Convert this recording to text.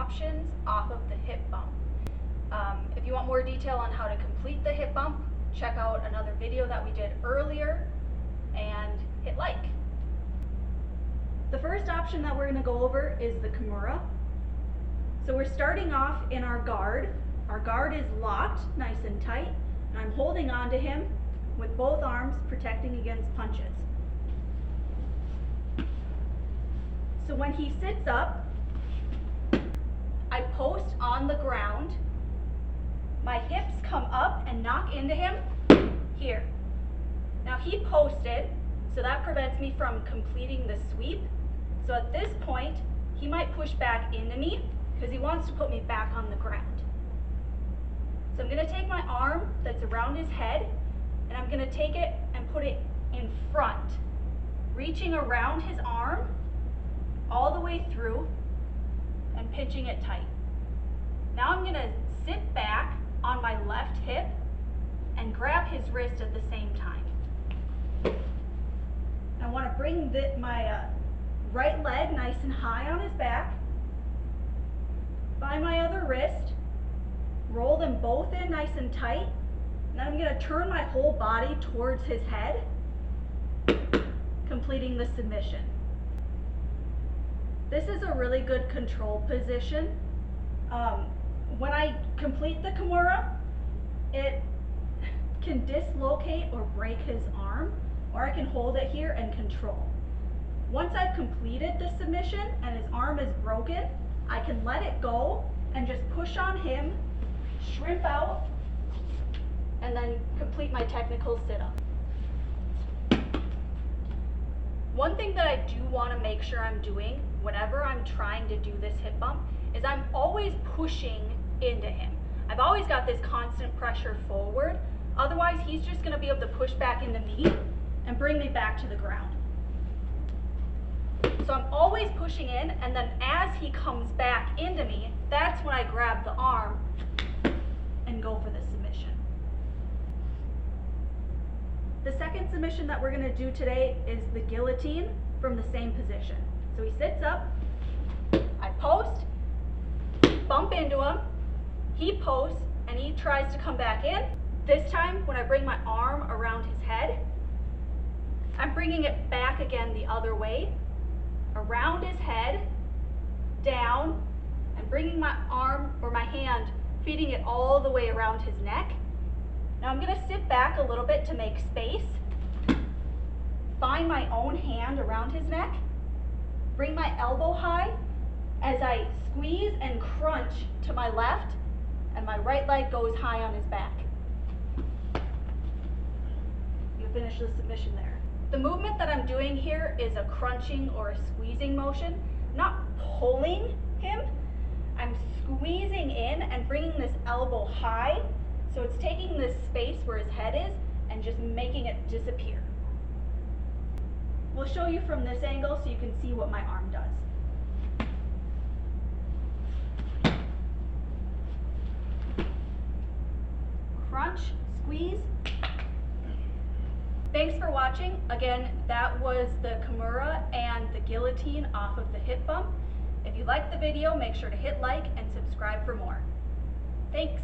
options off of the hip bump. If you want more detail on how to complete the hip bump, check out another video that we did earlier and hit like. The first option that we're going to go over is the Kimura. So we're starting off in our guard. Our guard is locked nice and tight, and I'm holding on to him with both arms protecting against punches. So when he sits up, I post on the ground. My hips come up and knock into him here. Now he posted, so that prevents me from completing the sweep. So at this point, he might push back into me because he wants to put me back on the ground. So I'm going to take my arm that's around his head, and I'm going to take it and put it in front, reaching around his arm all the way through and pinching it tight. Now I'm going to sit back on my left hip and grab his wrist at the same time. I want to bring my right leg nice and high on his back, find my other wrist, roll them both in nice and tight, and then I'm going to turn my whole body towards his head, completing the submission. This is a really good control position. When I complete the Kimura, it can dislocate or break his arm, or I can hold it here and control. Once I've completed the submission and his arm is broken, I can let it go and just push on him, shrimp out, and then complete my technical sit-up. One thing that I do want to make sure I'm doing whenever I'm trying to do this hip bump is I'm always pushing into him. I've always got this constant pressure forward, otherwise he's just going to be able to push back into me and bring me back to the ground. So I'm always pushing in, and then as he comes back into me, that's when I grab the arm and go for the submission. The second submission that we're going to do today is the guillotine from the same position. So he sits up, I post, bump into him, he posts, and he tries to come back in. This time, when I bring my arm around his head, I'm bringing it back again the other way, around his head, down, and bringing my arm or my hand, feeding it all the way around his neck. Now I'm going to sit back a little bit to make space, find my own hand around his neck, bring my elbow high as I squeeze and crunch to my left, and my right leg goes high on his back. You finish the submission there. The movement that I'm doing here is a crunching or a squeezing motion, not pulling him. I'm squeezing in and bringing this elbow high, so it's taking this space where his head is and just making it disappear. We'll show you from this angle so you can see what my arm does. Crunch, squeeze. Thanks for watching. Again, that was the Kimura and the guillotine off of the hip bump. If you liked the video, make sure to hit like and subscribe for more. Thanks.